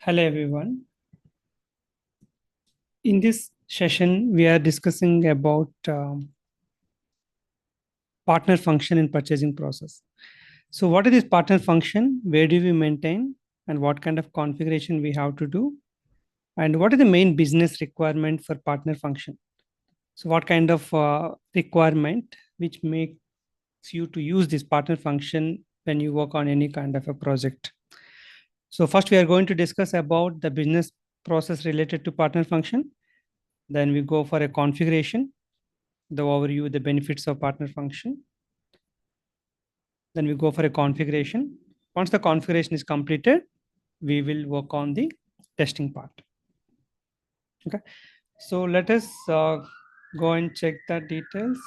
Hello everyone. In this session, we are discussing about partner function in purchasing process. So what is this partner function? Where do we maintain? And what kind of configuration we have to do? And what is the main business requirement for partner function? So what kind of requirement which makes you to use this partner function when you work on any kind of a project? So first we are going to discuss about the business process related to partner function. Then we go for a configuration, the overview, the benefits of partner function. Then we go for a configuration. Once the configuration is completed, we will work on the testing part. Okay. So let us go and check the details.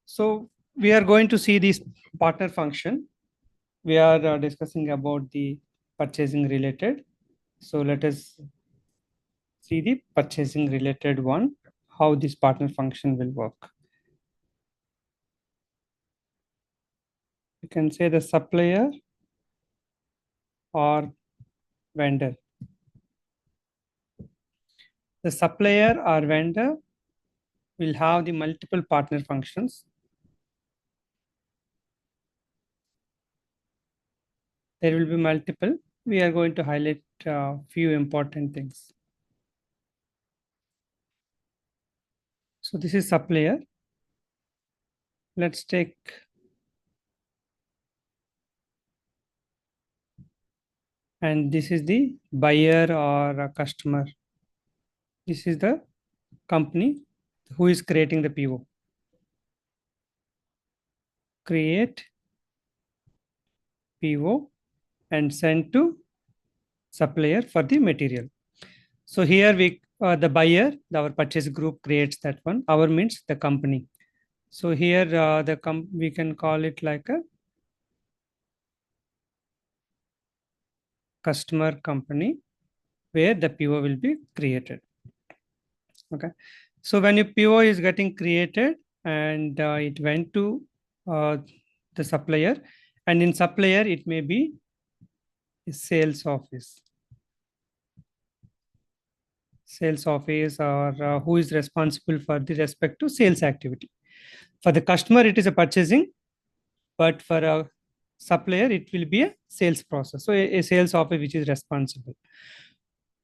So we are going to see this partner function. We are discussing about the purchasing related. So let us see the purchasing related one, how this partner function will work. You can say the supplier or vendor. The supplier or vendor will have the multiple partner functions. There will be multiple. We are going to highlight a few important things. So this is supplier. Let's take and this is the buyer or a customer. This is the company who is creating the PO. Create PO and send to supplier for the material. So here we the buyer, our purchase group creates that one. Our means the company. So here we can call it like a customer company where the PO will be created. Okay. So when your PO is getting created and it went to the supplier, and in supplier it may be a sales office or who is responsible for the respect to sales activity. For the customer it is a purchasing, but for a supplier it will be a sales process. So a sales office which is responsible.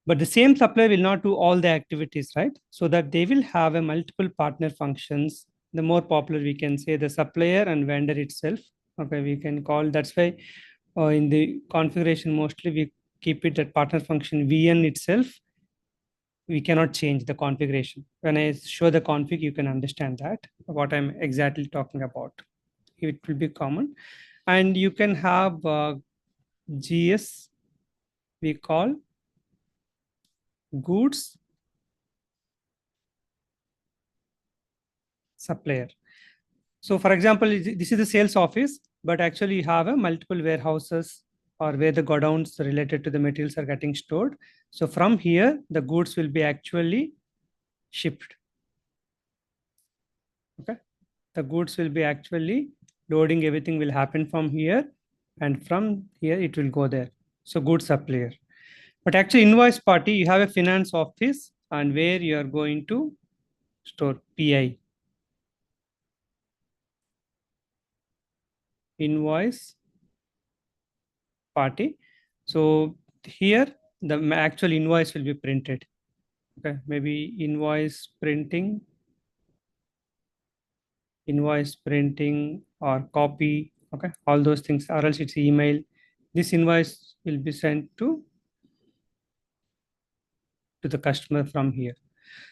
But the same supplier will not do all the activities, right? So that they will have a multiple partner functions. The more popular we can say the supplier and vendor itself. Okay, we can call, that's why in the configuration mostly we keep it at partner function VN itself. We cannot change the configuration. When I show the config, you can understand that what I'm exactly talking about. It will be common. And you can have GS, we call goods supplier. So for example, this is the sales office, but actually you have a multiple warehouses or where the godowns related to the materials are getting stored. So from here, the goods will be actually shipped. Okay. The goods will be actually loading, everything will happen from here, and from here it will go there. So goods supplier. But actually invoice party, you have a finance office and where you are going to store PI. Invoice party. So here the actual invoice will be printed. Okay, maybe invoice printing or copy. Okay, all those things, or else it's email. This invoice will be sent to the customer from here.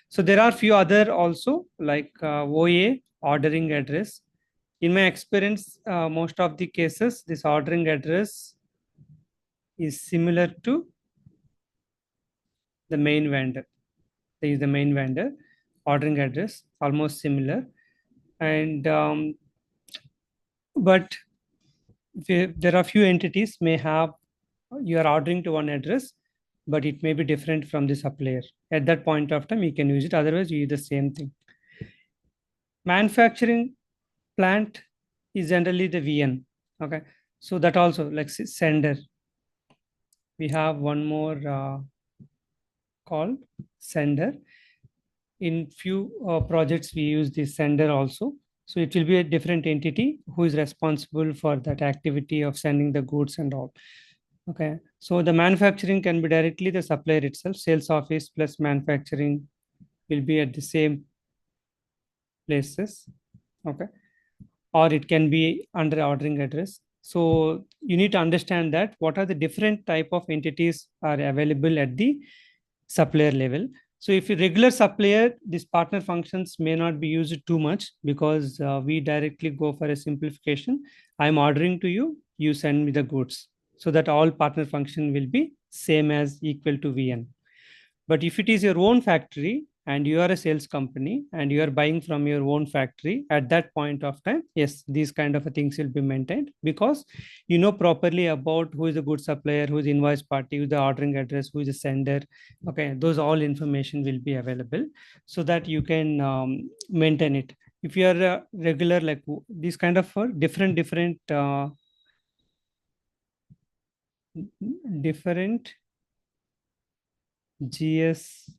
So there are few other also like OA, ordering address. In my experience, most of the cases, this ordering address is similar to the main vendor. There is the main vendor, ordering address, almost similar. And but there are few entities may have, you are ordering to one address, but it may be different from the supplier. At that point of time, you can use it. Otherwise, you use the same thing. Manufacturing plant is generally the VN. Okay. So that also like sender. We have one more called sender. In few projects, we use the sender also. So it will be a different entity who is responsible for that activity of sending the goods and all. Okay. So the manufacturing can be directly the supplier itself. Sales office plus manufacturing will be at the same places. Okay. Or it can be under ordering address. So you need to understand that what are the different type of entities are available at the supplier level. So if a regular supplier, these partner functions may not be used too much because we directly go for a simplification. I'm ordering to you, you send me the goods. So that all partner function will be same as equal to VN. But if it is your own factory and you are a sales company and you are buying from your own factory, at that point of time, yes, these kind of things will be maintained because you know properly about who is a good supplier, who is the invoice party, who is the ordering address, who is the sender. Okay, those all information will be available so that you can maintain it. If you are a regular like these kind of different GS,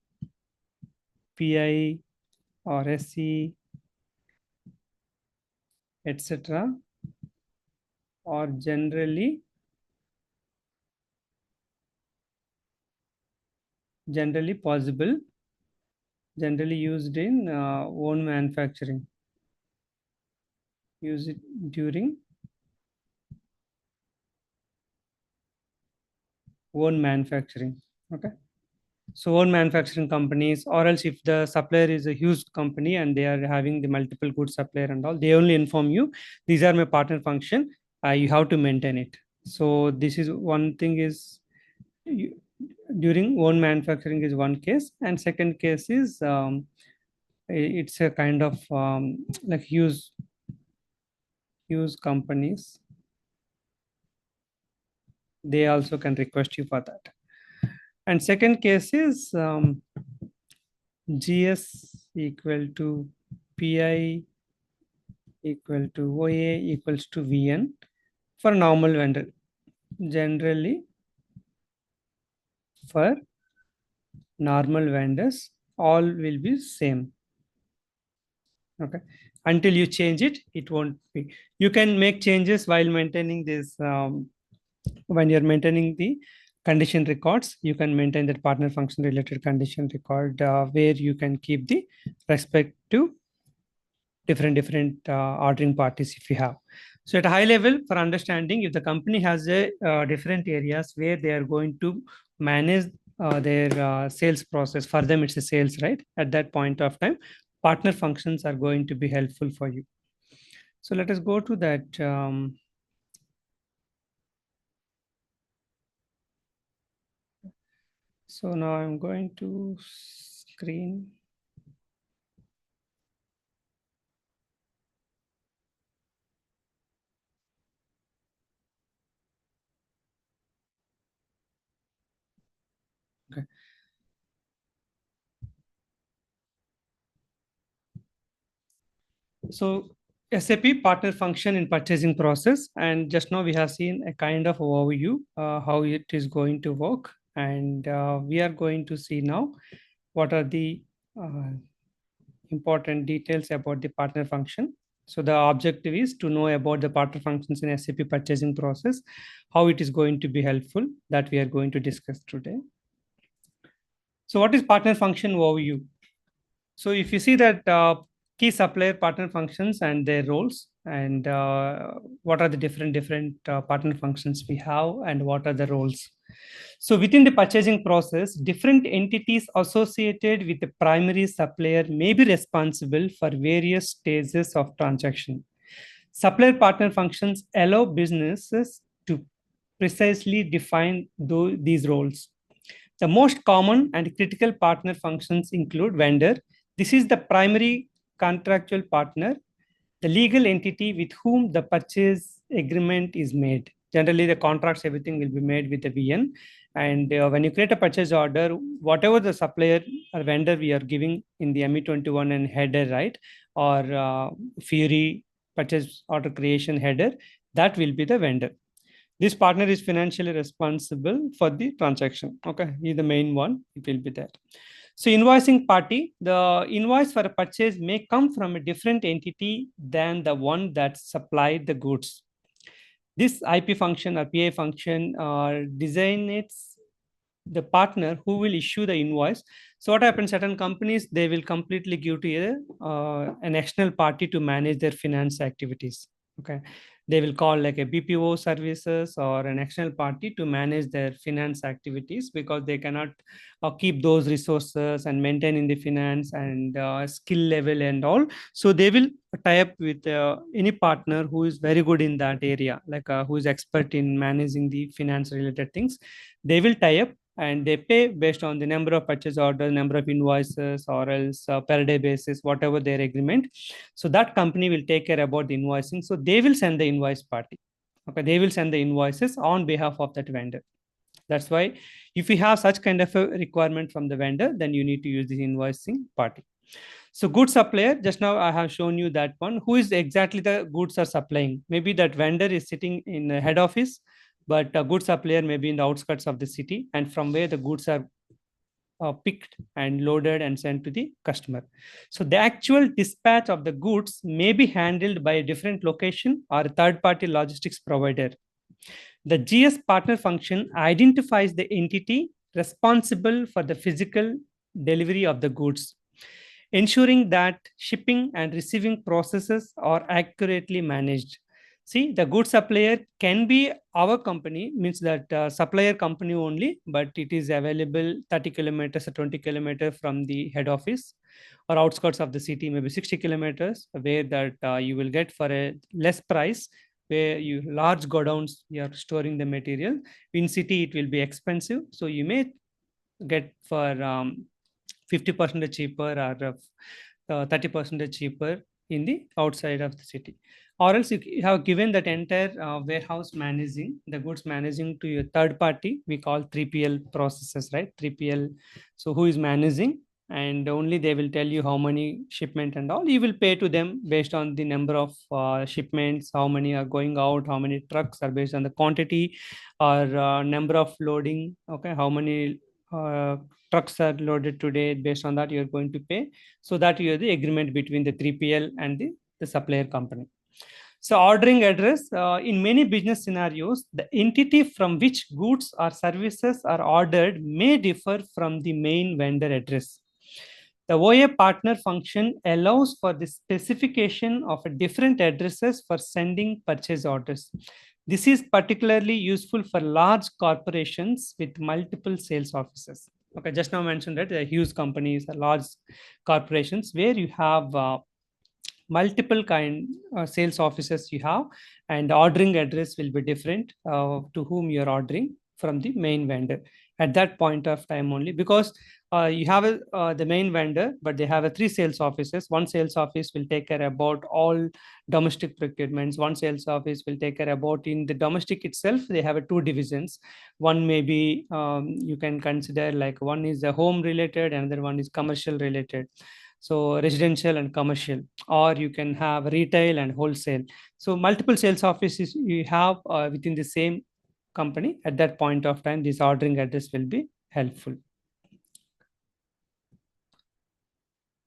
PI or SE, etc. are generally possible, generally used in own manufacturing. Use it during own manufacturing. Okay. So own manufacturing companies, or else if the supplier is a huge company and they are having the multiple goods supplier and all, they only inform you, these are my partner function. You have to maintain it. So this is one thing is you, during own manufacturing is one case, and second case is it's a kind of like huge companies. They also can request you for that. And second case is GS equal to PI equal to OA equals to VN for normal vendor. Generally, for normal vendors, all will be same. Okay. Until you change it, it won't be. You can make changes while maintaining this. When you're maintaining the condition records, you can maintain that partner function related condition record where you can keep the respective different ordering parties if you have. So at a high level for understanding, if the company has a different areas where they are going to manage their sales process, for them it's a sales, right? At that point of time, partner functions are going to be helpful for you. So let us go to that. So now I'm going to screen. Okay. So SAP partner function in purchasing process, and just now we have seen a kind of overview how it is going to work, and we are going to see now what are the uh, important details about the partner function. So the objective is to know about the partner functions in SAP purchasing process, how it is going to be helpful, that we are going to discuss today. So what is partner function overview? So if you see that key supplier partner functions and their roles, and what are the different partner functions we have, and what are the roles. So within the purchasing process, different entities associated with the primary supplier may be responsible for various stages of transaction. Supplier partner functions allow businesses to precisely define these roles. The most common and critical partner functions include vendor. This is the primary contractual partner, the legal entity with whom the purchase agreement is made. Generally, the contracts, everything will be made with the VN. And when you create a purchase order, whatever the supplier or vendor we are giving in the ME21 and header, right, or Fury purchase order creation header, that will be the vendor. This partner is financially responsible for the transaction. Okay, he's the main one. It will be there. So invoicing party, the invoice for a purchase may come from a different entity than the one that supplied the goods. This IP function or PA function designates the partner who will issue the invoice. So what happens, certain companies, they will completely give to an external party to manage their finance activities. Okay, they will call like a BPO services or an external party to manage their finance activities, because they cannot keep those resources and maintain in the finance and skill level and all. So they will tie up with any partner who is very good in that area, like who is expert in managing the finance related things. They will tie up and they pay based on the number of purchase orders, number of invoices, or else per day basis, whatever their agreement. So that company will take care about the invoicing. So they will send the invoice party. Okay, they will send the invoices on behalf of that vendor. That's why if you have such kind of a requirement from the vendor, then you need to use the invoicing party. So good supplier, just now I have shown you that one. Who is exactly the goods are supplying? Maybe that vendor is sitting in the head office, but a good supplier may be in the outskirts of the city, and from where the goods are picked and loaded and sent to the customer. So the actual dispatch of the goods may be handled by a different location or a third-party logistics provider. The GS partner function identifies the entity responsible for the physical delivery of the goods, ensuring that shipping and receiving processes are accurately managed. See, the good supplier can be our company, means that supplier company only, but it is available 30 kilometers or 20 kilometers from the head office, or outskirts of the city, maybe 60 kilometers, where that you will get for a less price, where you large godowns, you are storing the material. In city, it will be expensive. So you may get for 50% cheaper or 30% cheaper in the outside of the city. Or else you have given that entire warehouse managing, the goods managing to your third party, we call 3PL processes, right? 3PL. So who is managing, and only they will tell you how many shipment and all. You will pay to them based on the number of shipments, how many are going out, how many trucks are based on the quantity or number of loading. Okay, how many trucks are loaded today, based on that you are going to pay. So that you have the agreement between the 3PL and the supplier company. So ordering address, in many business scenarios, the entity from which goods or services are ordered may differ from the main vendor address. The OA partner function allows for the specification of different addresses for sending purchase orders. This is particularly useful for large corporations with multiple sales offices. Okay, just now mentioned that the huge companies, large corporations, where you have multiple kind sales offices you have, and ordering address will be different to whom you're ordering from the main vendor at that point of time only, because you have the main vendor, but they have three sales offices. One sales office will take care about all domestic procurements. One sales office will take care about in the domestic itself. They have two divisions. One may be you can consider like one is a home related, another one is commercial related. So residential and commercial, or you can have retail and wholesale. So multiple sales offices you have within the same company. At that point of time, this ordering address will be helpful.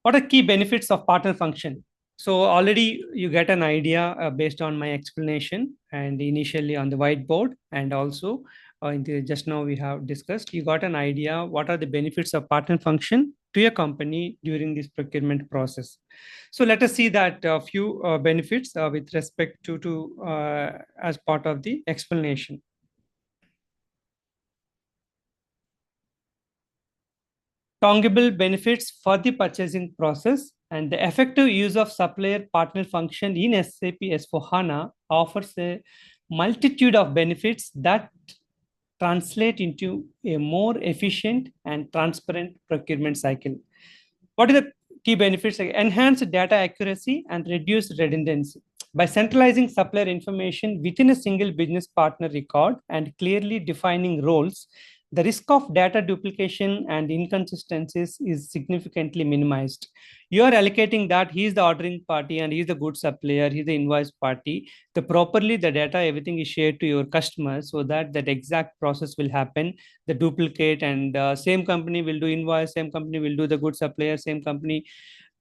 What are key benefits of partner function? So already you get an idea based on my explanation and initially on the whiteboard, and also just now we have discussed, you got an idea what are the benefits of partner function to your company during this procurement process. So let us see that few benefits with respect to as part of the explanation. Tangible benefits for the purchasing process, and the effective use of supplier partner function in SAP S/4HANA offers a multitude of benefits that translate into a more efficient and transparent procurement cycle. What are the key benefits? Enhanced data accuracy and reduced redundancy. By centralizing supplier information within a single business partner record and clearly defining roles, the risk of data duplication and inconsistencies is significantly minimized. You are allocating that he is the ordering party and he is the goods supplier, he is the invoice party. The properly the data, everything is shared to your customers so that that exact process will happen. The duplicate and same company will do invoice, same company will do the goods supplier, same company.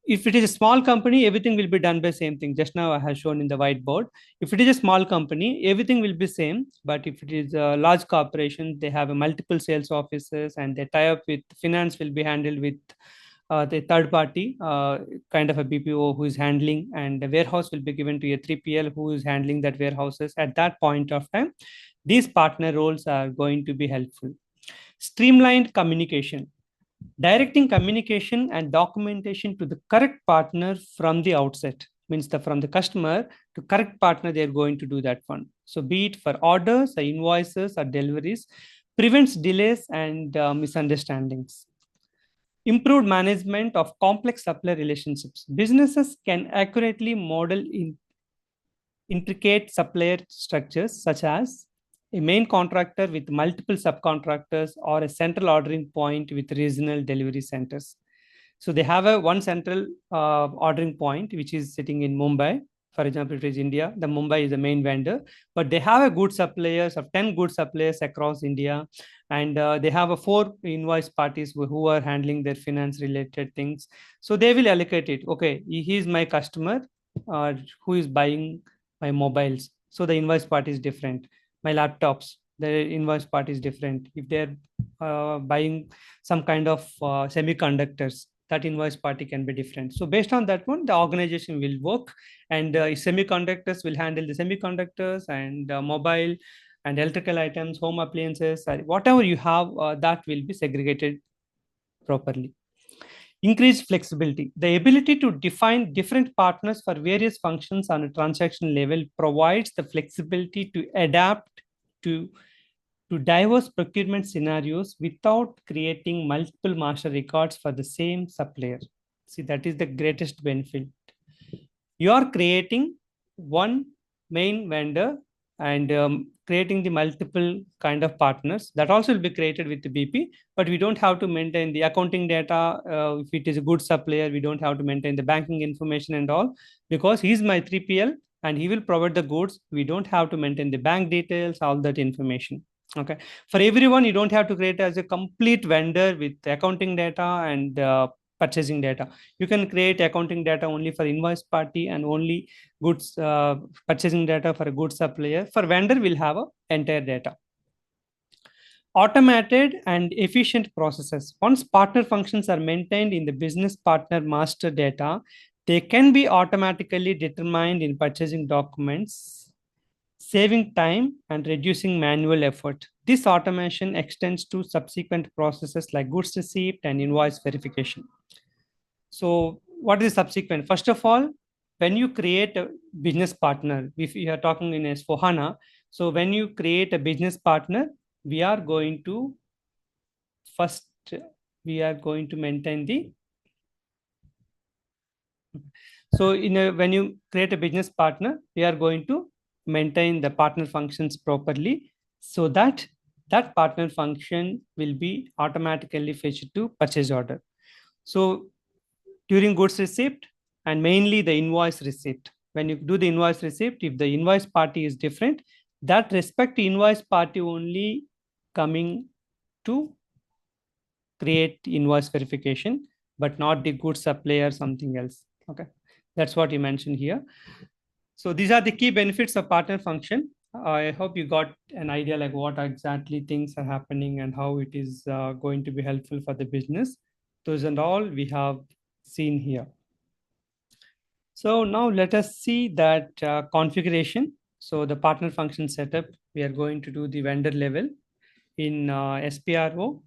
If it is a small company, everything will be done by same thing. Just now I have shown in the whiteboard. If it is a small company, everything will be same. But if it is a large corporation, they have a multiple sales offices and they tie up with finance will be handled with the third party, kind of a BPO who is handling, and the warehouse will be given to a 3PL who is handling that warehouses. At that point of time, these partner roles are going to be helpful. Streamlined communication. Directing communication and documentation to the correct partner from the outset means from the customer to correct partner, they're going to do that one. So be it for orders, or invoices, or deliveries, prevents delays and misunderstandings. Improved management of complex supplier relationships. Businesses can accurately model intricate supplier structures such as a main contractor with multiple subcontractors or a central ordering point with regional delivery centers. So they have a one central ordering point which is sitting in Mumbai. For example, it is India. The Mumbai is the main vendor, but they have a good suppliers of 10 good suppliers across India, and they have a 4 invoice parties who are handling their finance related things. So they will allocate it. Okay, he is my customer who is buying my mobiles. So the invoice part is different. My laptops, the invoice part is different. If they're buying some kind of semiconductors, that invoice party can be different. So based on that one, the organization will work, and semiconductors will handle the semiconductors, and mobile and electrical items, home appliances, whatever you have, that will be segregated properly. Increased flexibility. The ability to define different partners for various functions on a transaction level provides the flexibility to adapt to diverse procurement scenarios without creating multiple master records for the same supplier. See, that is the greatest benefit. You are creating one main vendor and creating the multiple kind of partners. That also will be created with the BP, but we don't have to maintain the accounting data. If it is a good supplier, we don't have to maintain the banking information and all, because he's my 3PL and he will provide the goods. We don't have to maintain the bank details, all that information. Okay. For everyone, you don't have to create as a complete vendor with accounting data and purchasing data. You can create accounting data only for invoice party and only goods purchasing data for a good supplier. For vendor, we'll have a entire data. Automated and efficient processes. Once partner functions are maintained in the business partner master data, they can be automatically determined in purchasing documents, saving time and reducing manual effort. This automation extends to subsequent processes like goods receipt and invoice verification. So what is subsequent? First of all, when you create a business partner, if you are talking in S/4HANA, so when you create a business partner, we are going to maintain the. So when you create a business partner, we are going to maintain the partner functions properly so that that partner function will be automatically fetched to purchase order. So during goods receipt and mainly the invoice receipt, when you do the invoice receipt, if the invoice party is different, that respect to invoice party only coming to create invoice verification, but not the goods supplier, something else. Okay, that's what you mentioned here. So these are the key benefits of partner function. I hope you got an idea like what exactly things are happening and how it is going to be helpful for the business. Those and all we have seen here. So now let us see that configuration. So the partner function setup, we are going to do the vendor level in SPRO,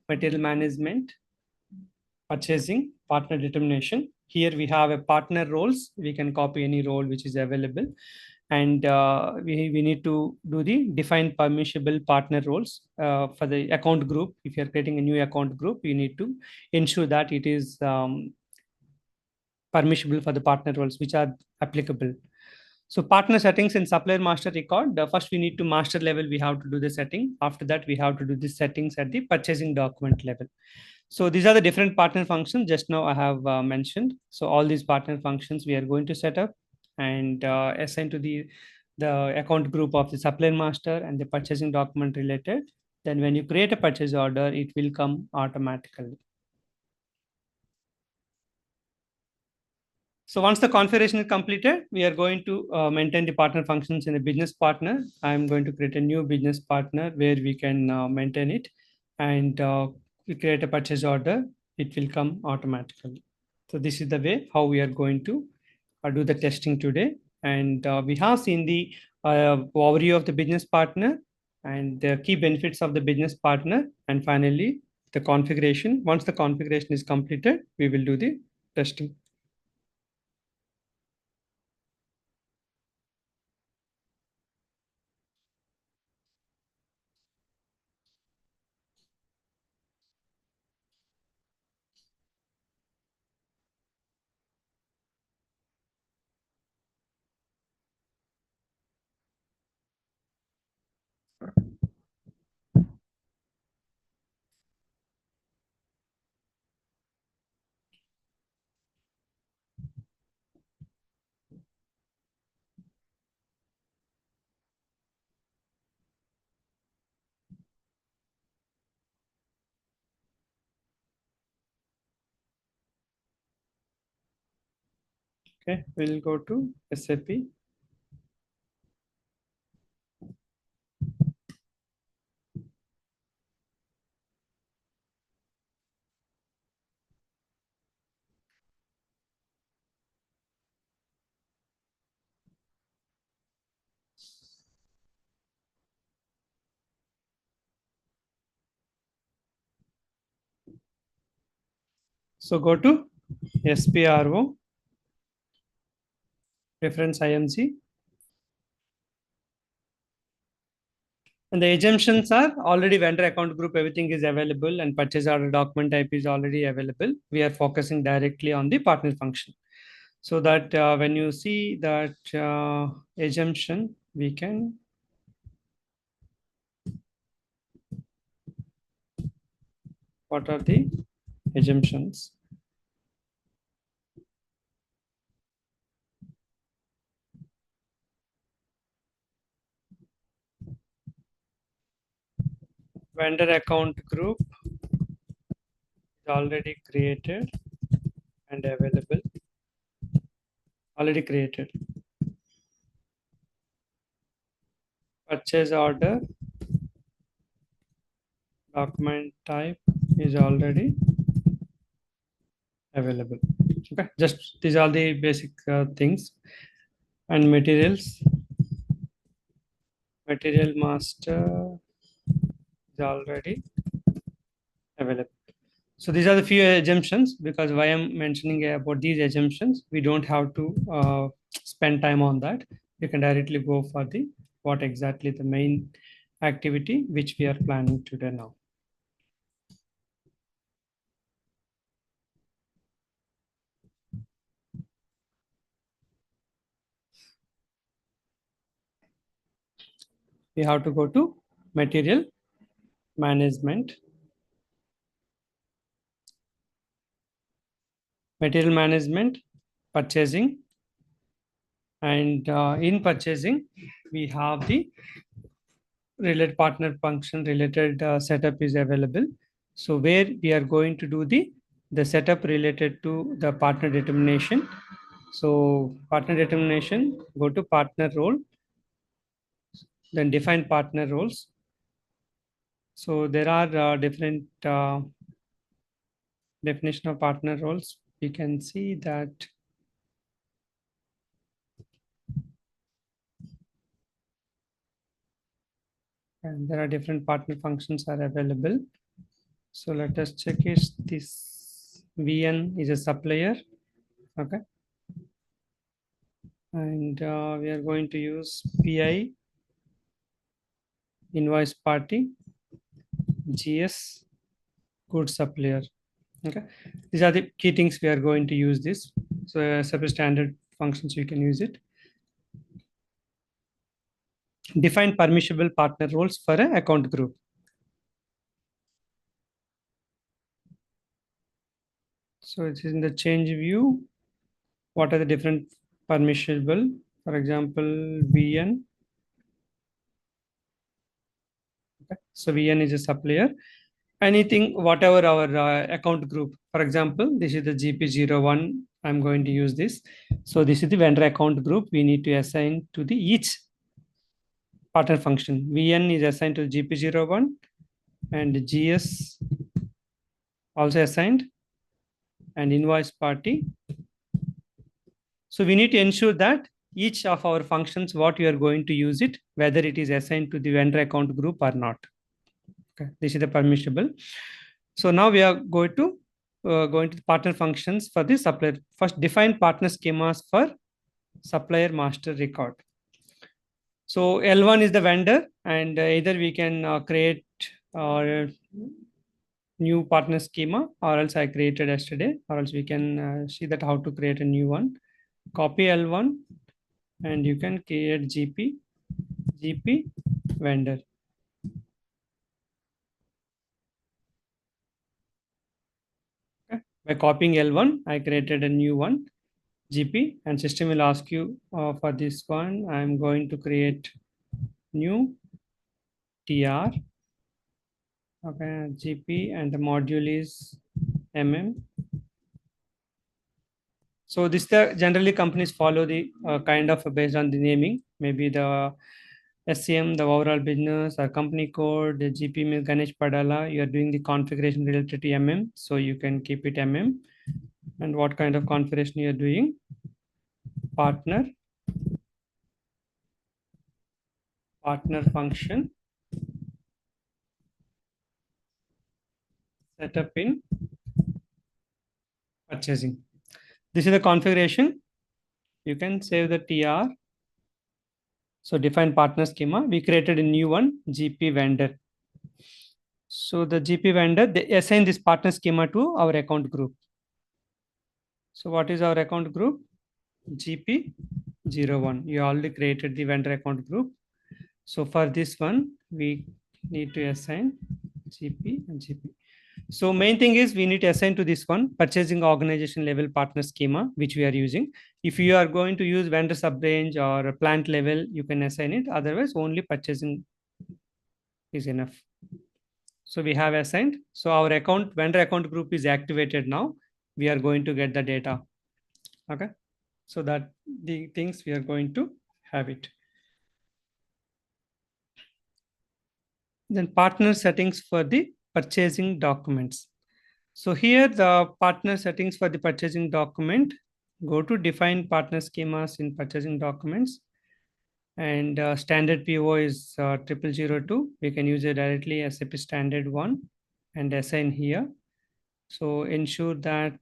material management, purchasing, partner determination. Here we have a partner roles. We can copy any role which is available. And we need to do the define permissible partner roles for the account group. If you're creating a new account group, you need to ensure that it is permissible for the partner roles, which are applicable. So partner settings in supplier master record. First, we need to master level. We have to do the setting. After that, we have to do the settings at the purchasing document level. So these are the different partner functions just now I have mentioned. So all these partner functions we are going to set up and assign to the account group of the supplier master and the purchasing document related. Then when you create a purchase order, it will come automatically. So once the configuration is completed, we are going to maintain the partner functions in a business partner. I'm going to create a new business partner where we can maintain it, and we create a purchase order. It will come automatically. So this is the way how we are going to do the testing today. And we have seen the overview of the business partner and the key benefits of the business partner. And finally, the configuration. Once the configuration is completed, we will do the testing. Okay, we'll go to SAP. So go to SPRO, reference IMG. And the exemptions are already vendor account group, everything is available, and purchase order document type is already available. We are focusing directly on the partner function. So that when you see that exemption, we can what are the exemptions? Vendor account group is already created and available. Already created. Purchase order document type is already available. Okay, just these are the basic things. And materials, material master is already available. So these are the few assumptions. Because why I'm mentioning about these assumptions, we don't have to spend time on that. You can directly go for the what exactly the main activity which we are planning today now. We have to go to material management. Material management, purchasing, and in purchasing, we have the related partner function related setup is available. So where we are going to do the setup related to the partner determination. So partner determination, go to partner role, then define partner roles. So there are different definition of partner roles. We can see that and there are different partner functions are available. So let us check if this VN is a supplier. Okay. And we are going to use PI, invoice party, GS, good supplier. Okay. These are the key things we are going to use this. So SAP standard functions, you can use it. Define permissible partner roles for an account group. So it is in the change view. What are the different permissible? For example, VN. Okay. So VN is a supplier. Anything, whatever our account group. For example, this is the GP01. I'm going to use this. So this is the vendor account group. We need to assign to the each partner function. VN is assigned to GP01 and GS also assigned, and invoice party. So we need to ensure that each of our functions, what you are going to use it, whether it is assigned to the vendor account group or not. Okay, this is the permissible. So now we are going to the partner functions for the supplier. First, define partner schemas for supplier master record. So L1 is the vendor, and either we can create new partner schema, or else I created yesterday, or else we can see that how to create a new one. Copy L1 and you can create GP vendor. Okay. By copying L1, I created a new one, GP, and system will ask you for this one. I'm going to create new TR. Okay, GP, and the module is MM. So this generally companies follow the kind of based on the naming, maybe the SCM, the overall business or company code, the GP means Ganesh Padala. You are doing the configuration related to MM, so you can keep it MM. And what kind of configuration you are doing? Partner function setup in purchasing. This is the configuration. You can save the TR. So define partner schema. We created a new one, GP vendor. So the GP vendor, they assign this partner schema to our account group. So what is our account group? GP01. You already created the vendor account group. So for this one, we need to assign GP and GP. So main thing is we need to assign to this one purchasing organization level partner schema, which we are using. If you are going to use vendor sub-range or plant level, you can assign it. Otherwise, only purchasing is enough. So we have assigned. So our vendor account group is activated now. We are going to get the data. Okay. So that the things we are going to have it. Then partner settings for the purchasing documents. So here the partner settings for the purchasing document, go to define partner schemas in purchasing documents, and standard PO is 0002. We can use it directly SAP standard one and assign here. So ensure that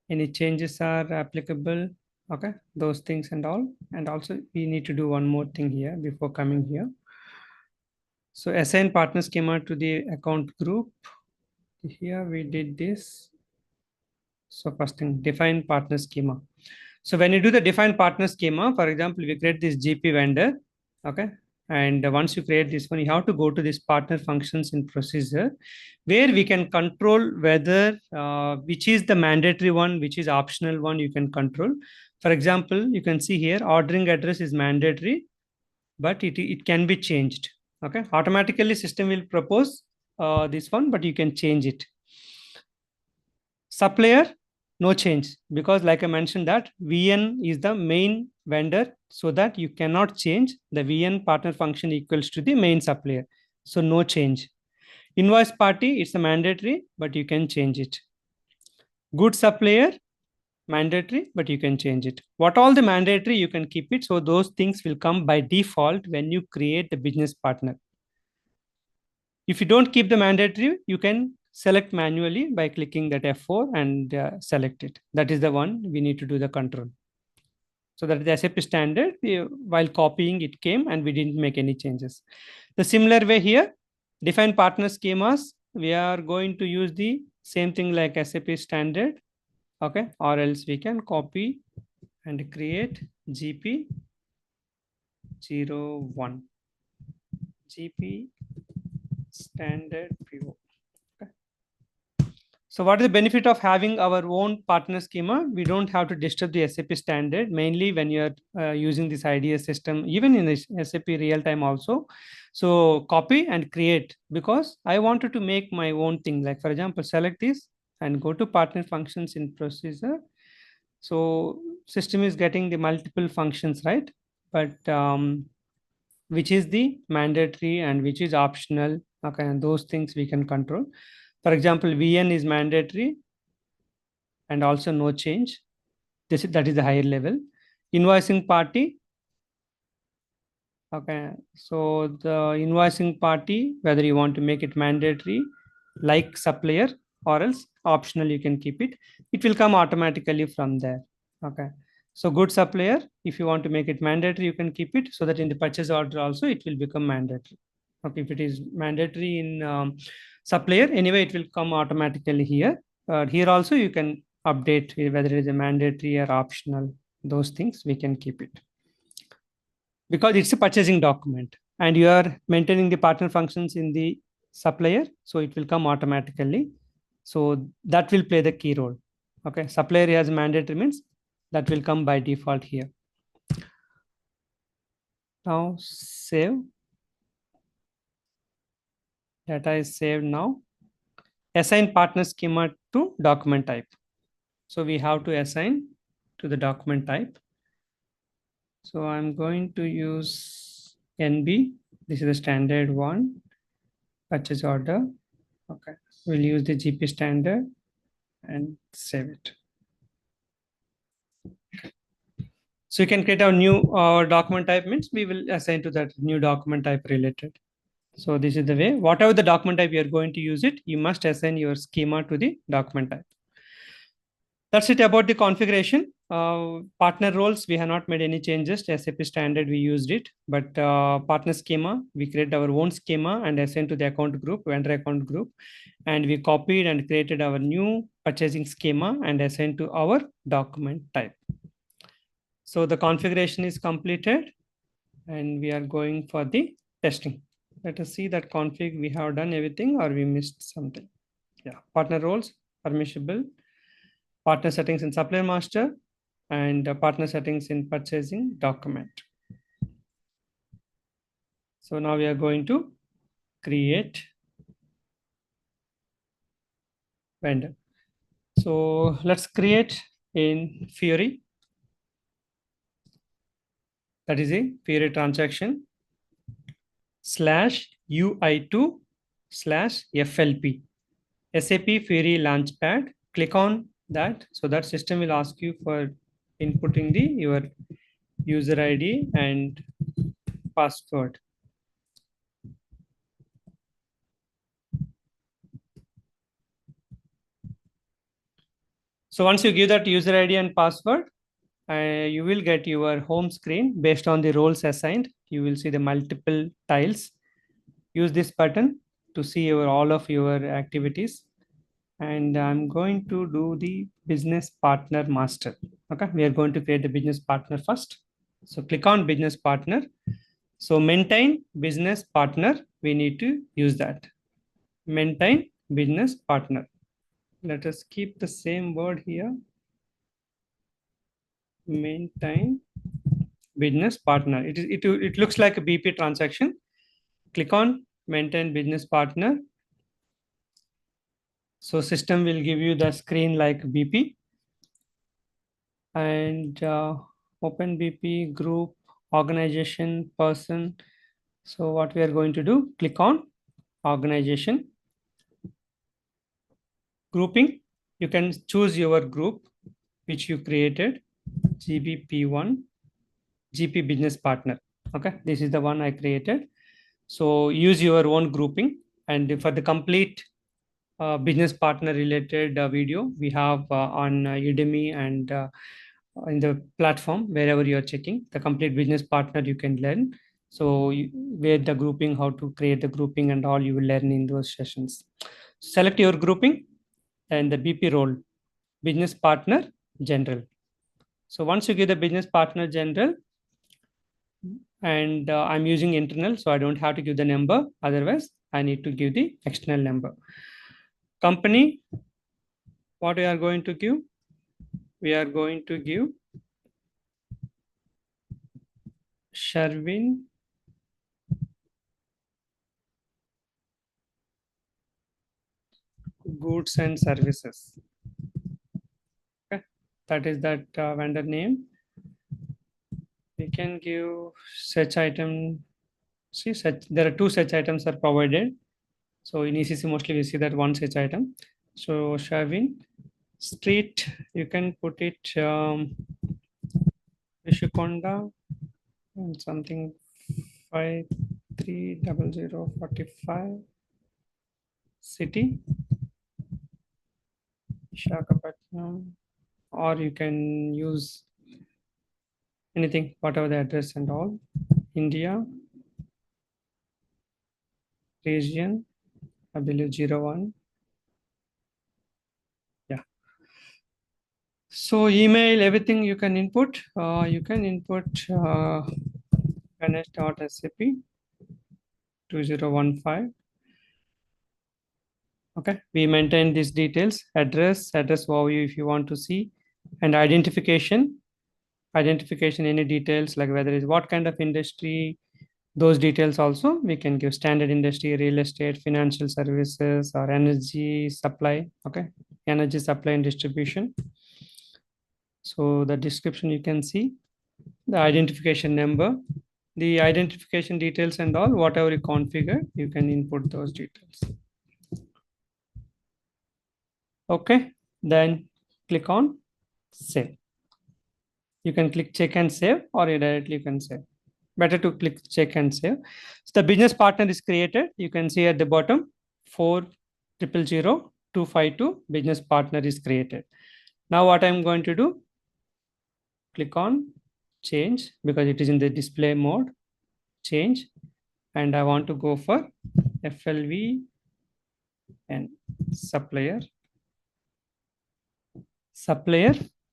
any changes are applicable. Okay, those things and all. And also we need to do one more thing here before coming here. So assign partner schema to the account group. Here we did this. So first thing, define partner schema. So when you do the define partner schema, for example, we create this GP vendor. Okay. And once you create this one, you have to go to this partner functions in procedure, where we can control whether which is the mandatory one, which is optional one, you can control. For example, you can see here ordering address is mandatory, but it can be changed. Okay. Automatically system will propose this one, but you can change it. Supplier, no change, because like I mentioned that VN is the main vendor, so that you cannot change the VN partner function equals to the main supplier. So no change. Invoice party, it's a mandatory, but you can change it. Good supplier, mandatory, but you can change it. What all the mandatory, you can keep it. So those things will come by default when you create the business partner. If you don't keep the mandatory, you can select manually by clicking that F4 and select it. That is the one we need to do the control. So that is the SAP standard. While copying, it came and we didn't make any changes. The similar way here, define partner schemas. We are going to use the same thing like SAP standard. Okay, or else we can copy and create GP01, GP standard PO. Okay. So what is the benefit of having our own partner schema? We don't have to disturb the SAP standard, mainly when you're using this IDS system, even in this SAP real time also. So copy and create, because I wanted to make my own thing. Like for example, select this and go to partner functions in procedure. So system is getting the multiple functions, right? But which is the mandatory and which is optional. Okay, and those things we can control. For example, VN is mandatory and also no change. That is the higher level. Invoicing party. Okay, so the invoicing party, whether you want to make it mandatory, like supplier, or else optional, you can keep it. It will come automatically from there. Okay, so good supplier, if you want to make it mandatory, you can keep it, so that in the purchase order also it will become mandatory. Okay, if it is mandatory in supplier, anyway, it will come automatically here. Here also you can update whether it is a mandatory or optional. Those things we can keep it, because it's a purchasing document and you are maintaining the partner functions in the supplier, so it will come automatically. So that will play the key role. Okay, supplier has mandatory means that will come by default here. Now save. Data is saved. Now assign partner schema to document type. So we have to assign to the document type. So I'm going to use NB. This is the standard one, purchase order. Okay, we'll use the GP standard and save it. So you can create a new document type, means we will assign to that new document type related. So this is the way. Whatever the document type you are going to use it, you must assign your schema to the document type. That's it about the configuration. Partner roles, we have not made any changes. SAP standard, we used it. But partner schema, we create our own schema and assign to the account group, vendor account group. And we copied and created our new purchasing schema and assigned to our document type. So the configuration is completed and we are going for the testing. Let us see that config, we have done everything or we missed something. Yeah, partner roles, permissible, partner settings in supplier master, and partner settings in purchasing document. So now we are going to create vendor. So let's create in Fiori. That is a Fiori transaction /UI2/FLP. SAP Fiori Launchpad. Click on that. So that system will ask you for inputting your user ID and password. So once you give that user ID and password, you will get your home screen based on the roles assigned. You will see the multiple tiles. Use this button to see all of your activities. And I'm going to do the business partner master. Okay, we are going to create the business partner first. So click on business partner. So maintain business partner, we need to use that. Maintain business partner. Let us keep the same word here. Maintain business partner. It looks like a BP transaction. Click on maintain business partner. So system will give you the screen like BP. And open BP, group, organization, person. So what we are going to do, click on organization. Grouping, you can choose your group which you created, GBP1, GP business partner. Okay, this is the one I created. So use your own grouping, and for the complete business partner related video, we have on Udemy and in the platform, wherever you are checking the complete business partner, you can learn. So where the grouping, how to create the grouping and all, you will learn in those sessions. Select your grouping and the BP role. business partner general. So once you give the business partner general, and I'm using internal, so I don't have to give the number. Otherwise, I need to give the external number. Company, what we are going to give? We are going to give Sherwin Goods and Services. Okay, that is that vendor name. We can give such item. See, such there are two such items are provided. So in ECC, mostly we see that one such item. So Sherwin Street, you can put it Vishukonda and something 530045 city Visakhapatnam, or you can use anything, whatever the address and all. India region, I believe 01. Yeah. So email, everything you can input. You can input Ganesh.sap 2015. Okay, we maintain these details, address overview if you want to see, and identification, any details like whether it's what kind of industry, those details also we can give. Standard industry, real estate, financial services, or energy supply. Okay, energy supply and distribution. So the description you can see, the identification number, the identification details and all, whatever you configure, you can input those details. Okay, then click on save. You can click check and save, or you directly can save. Better to click check and save. So the business partner is created. You can see at the bottom 4000252 business partner is created. Now what I'm going to do, click on change because it is in the display mode, change, and I want to go for FLV and supplier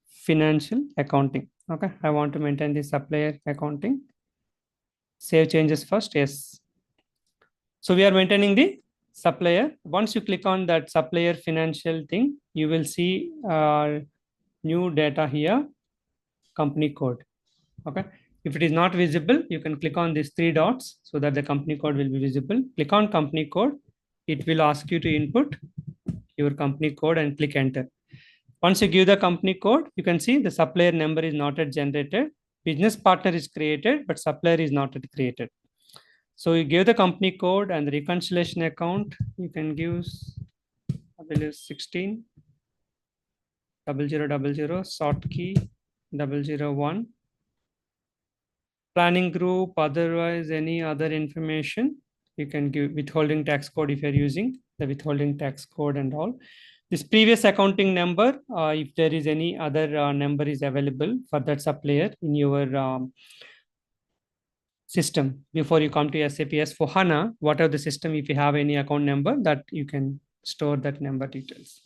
financial accounting. Okay, I want to maintain the supplier accounting. Save changes first. Yes. So we are maintaining the supplier. Once you click on that supplier financial thing, you will see new data here, company code. Okay. If it is not visible, you can click on these three dots so that the company code will be visible. Click on company code. It will ask you to input your company code and click enter. Once you give the company code, you can see the supplier number is not yet generated. Business partner is created, but supplier is not yet created. So you give the company code and the reconciliation account. You can give, I believe, 16 0000 sort key 001. Planning group, otherwise any other information. You can give withholding tax code if you're using the withholding tax code and all. This previous accounting number, if there is any other number is available for that supplier in your system before you come to SAP S4 HANA, whatever the system, if you have any account number, that you can store that number details.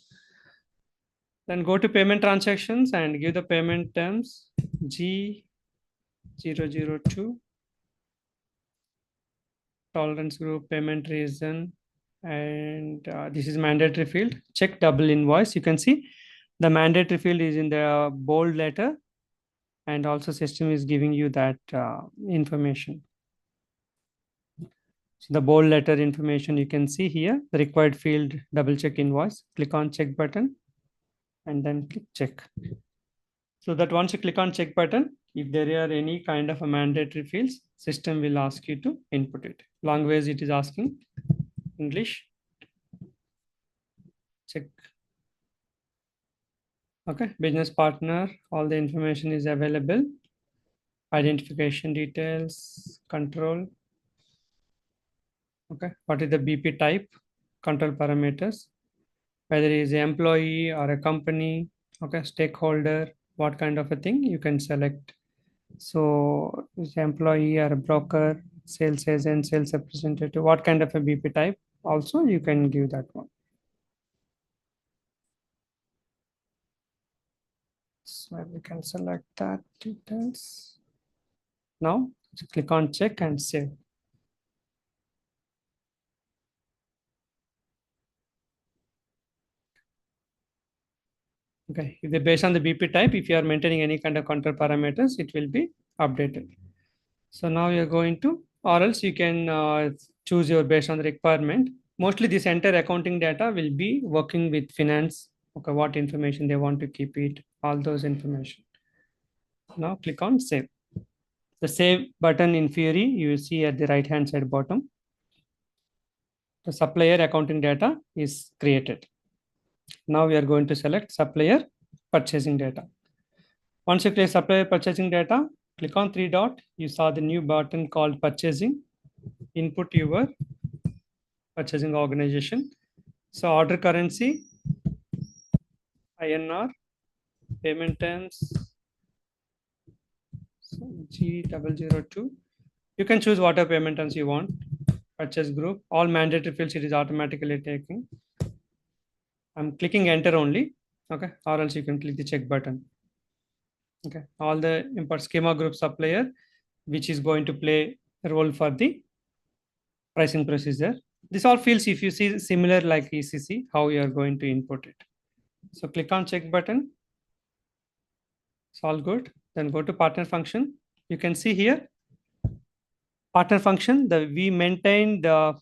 Then go to payment transactions and give the payment terms G002, tolerance group, payment reason, and this is mandatory field. Check double invoice. You can see the mandatory field is in the bold letter, and also system is giving you that information. So the bold letter information you can see here, the required field, double check invoice, click on check button and then click check. So that once you click on check button, if there are any kind of a mandatory fields, system will ask you to input it. Language it is asking English. Check. Okay, business partner, all the information is available. Identification details, control. Okay, what is the BP type, control parameters, whether it is an employee or a company, okay, stakeholder, what kind of a thing you can select. So is employee or a broker, sales agent, sales representative, what kind of a BP type also you can give that one. So we can select that details. Now click on check and save. Okay, if they're based on the BP type, if you are maintaining any kind of control parameters, it will be updated. So now you're going to, or else you can choose your based on the requirement. Mostly this entire accounting data will be working with finance. Okay, what information they want to keep it, all those information. Now click on save. The save button in Fury, you will see at the right hand side bottom. The supplier accounting data is created. Now we are going to select supplier purchasing data. Once you click supplier purchasing data, click on three dot. You saw the new button called purchasing. Input your purchasing organization. So order currency, INR, payment terms, so G002. You can choose whatever payment terms you want. Purchase group, all mandatory fields it is automatically taking. I'm clicking enter only, okay, or else you can click the check button. Okay, all the import schema group supplier, which is going to play a role for the pricing procedure. This all fields, if you see similar like ECC, how you are going to input it. So click on check button. It's all good. Then go to partner function. You can see here, partner function, we maintained the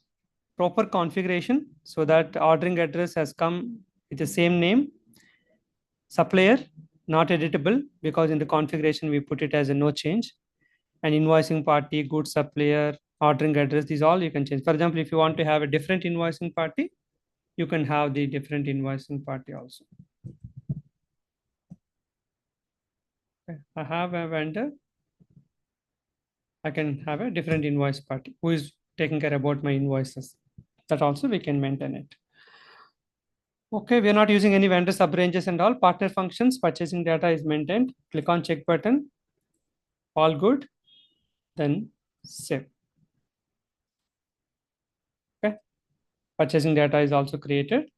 proper configuration so that ordering address has come with the same name. Supplier, not editable because in the configuration we put it as a no change. And invoicing party, goods supplier, ordering address, these all you can change. For example, if you want to have a different invoicing party, you can have the different invoicing party also. Okay. I have a vendor. I can have a different invoice party who is taking care about my invoices. That also we can maintain it. Okay, we are not using any vendor subranges and all. Partner functions, purchasing data is maintained. Click on check button. All good. Then save. Okay. Purchasing data is also created.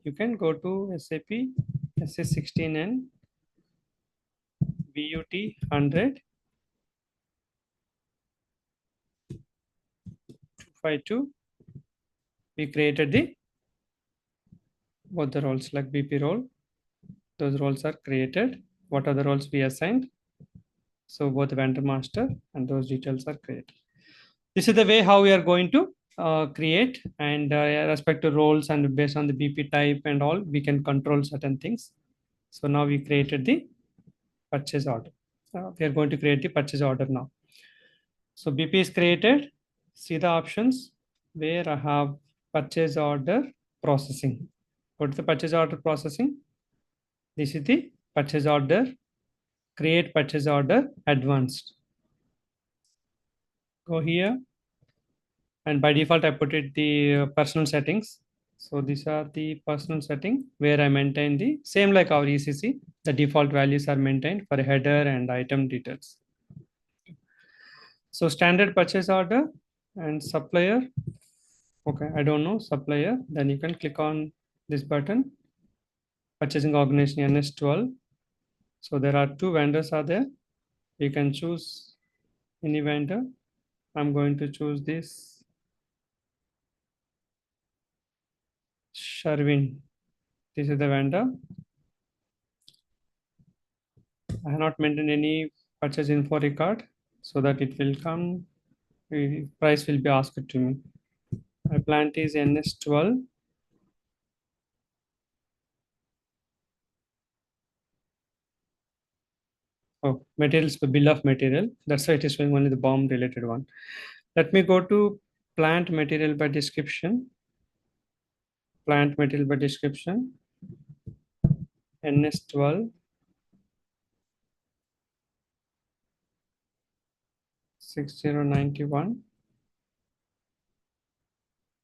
You can go to SAP SS16N BUT 100 252. We created the both the roles like BP role. Those roles are created. What are the roles we assigned? So both vendor master and those details are created. This is the way how we are going to create and respect to roles and based on the BP type and all, we can control certain things. So now we created the purchase order. We are going to create the purchase order now. So BP is created. See the options where I have purchase order processing. Go to the purchase order processing. This is the purchase order. Create purchase order advanced. Go here. And by default, I put it the personal settings. So these are the personal setting where I maintain the same like our ECC. The default values are maintained for header and item details. So standard purchase order and supplier. Okay, I don't know supplier. Then you can click on this button. Purchasing organization NS12. So there are two vendors are there. You can choose any vendor. I'm going to choose this Sherwin. This is the vendor. I have not maintained any purchase info record so that it will come, price will be asked to me. My plant is NS12. Oh, materials, bill of material. That's why it is showing only the bomb related one. Let me go to plant material by description. Plant material by description. NS12. 6091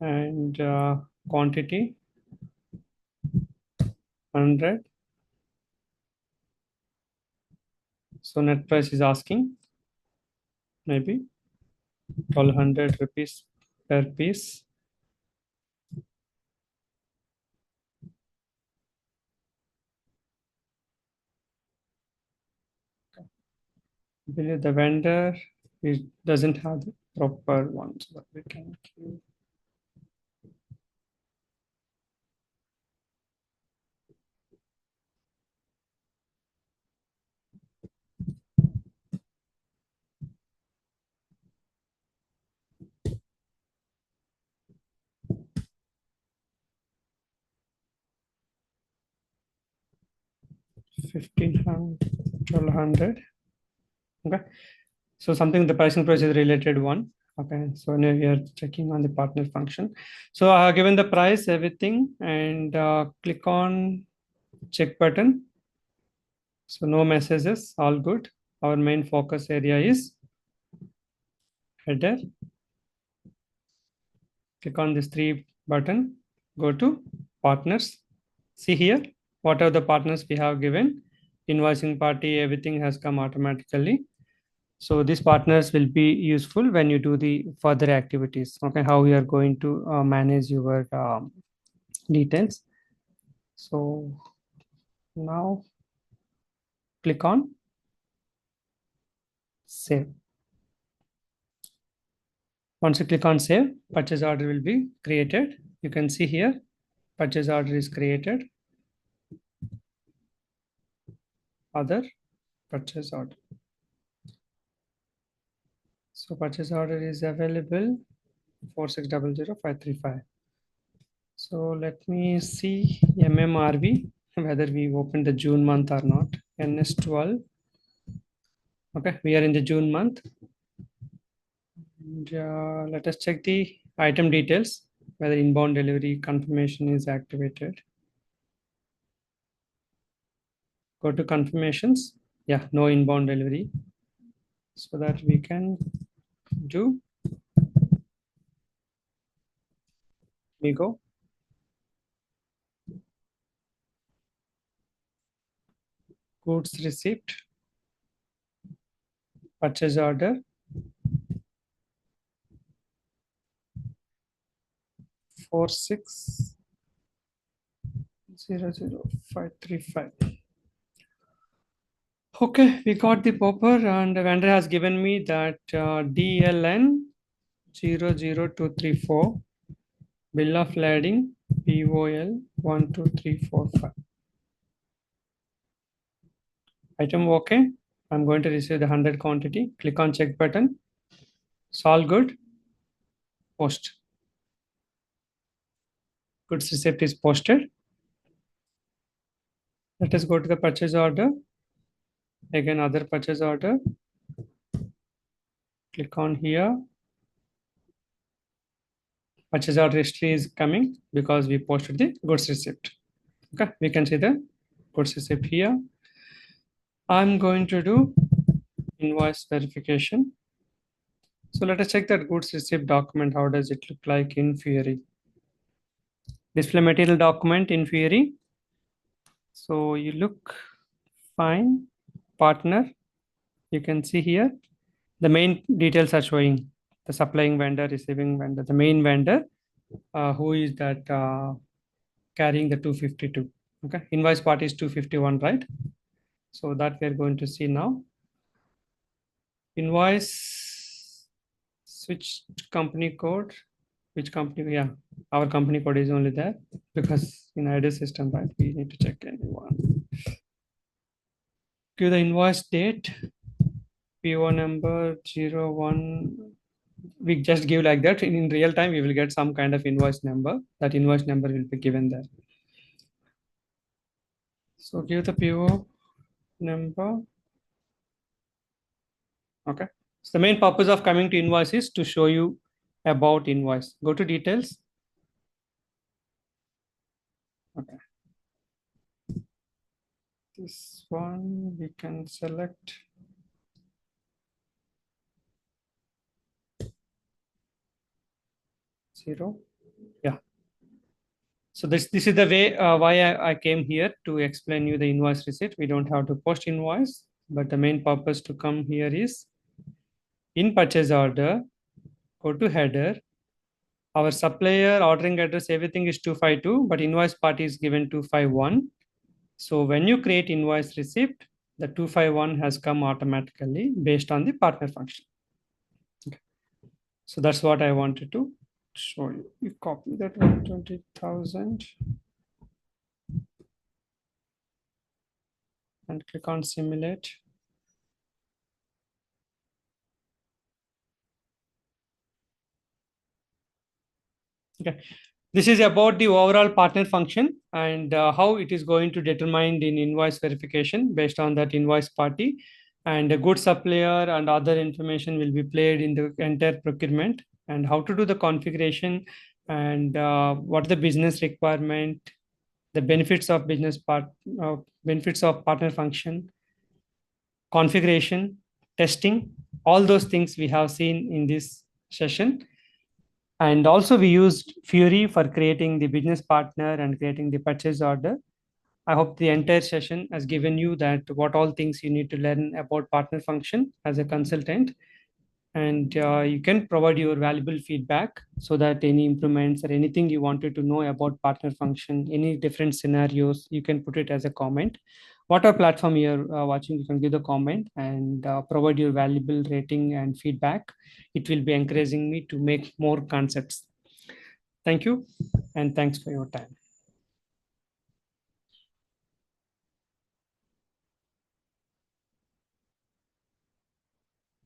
and quantity 100. So net price is asking maybe 1200 rupees per piece. believe the vendor doesn't have the proper one, so that we can give. $1,500, 1,200. Okay. So something the pricing process related one. Okay. So now we are checking on the partner function. So I have given the price, everything, and click on check button. So no messages, all good. Our main focus area is header. Click on this three button, go to partners. See here, what are the partners we have given. Invoicing party, everything has come automatically. So these partners will be useful when you do the further activities. Okay, how we are going to manage your details. So now click on save. Once you click on save, purchase order will be created. You can see here, purchase order is created. Other purchase order. So purchase order is available 4600,535. So let me see MMRV, whether we opened the June month or not. NS12. Okay, we are in the June month. And, let us check the item details, whether inbound delivery confirmation is activated. Go to confirmations. Yeah, no inbound delivery. So that we can do. We go. Goods receipt. Purchase order. 4600,535. Okay, we got the paper and the vendor has given me that DLN 00234 bill of lading POL 12345. Item okay. I'm going to receive the 100 quantity. Click on check button. It's all good. Post. Goods receipt is posted. Let us go to the purchase order. Again, other purchase order. Click on here. Purchase order history is coming because we posted the goods receipt. Okay, we can see the goods receipt here. I'm going to do invoice verification. So let us check that goods receipt document. How does it look like in Fury? Display material document in Fury. So you look fine. Partner, you can see here. The main details are showing the supplying vendor, receiving vendor, the main vendor, who is that carrying the 252. Okay, invoice part is 251, right? So that we are going to see now. Invoice switch company code. Which company? Yeah, our company code is only there because in ID system, right? We need to check anyone. Give the invoice date. PO number 01. We just give like that. In real time, we will get some kind of invoice number. That invoice number will be given there. So give the PO number. Okay. So the main purpose of coming to invoice is to show you about invoice. Go to details. Okay. This one we can select. Zero. Yeah. So this is the way why I came here to explain you the invoice receipt. We don't have to post invoice, but the main purpose to come here is in purchase order, go to header. Our supplier ordering address, everything is 252, but invoice part is given 251. So when you create invoice receipt, The 251 has come automatically based on the partner function. Okay. So that's what I wanted to show you. You copy that 120,000 and click on simulate. Okay. This is about the overall partner function and how it is going to determine in invoice verification based on that invoice party, and a good supplier and other information will be played in the entire procurement, and how to do the configuration, and what the business requirement, the benefits of partner function, configuration, testing, all those things we have seen in this session. And also we used Fury for creating the business partner and creating the purchase order. I hope the entire session has given you that what all things you need to learn about partner function as a consultant. And you can provide your valuable feedback so that any improvements or anything you wanted to know about partner function, any different scenarios, you can put it as a comment. Whatever platform you're watching, you can give the comment and provide your valuable rating and feedback. It will be encouraging me to make more concepts. Thank you, and thanks for your time.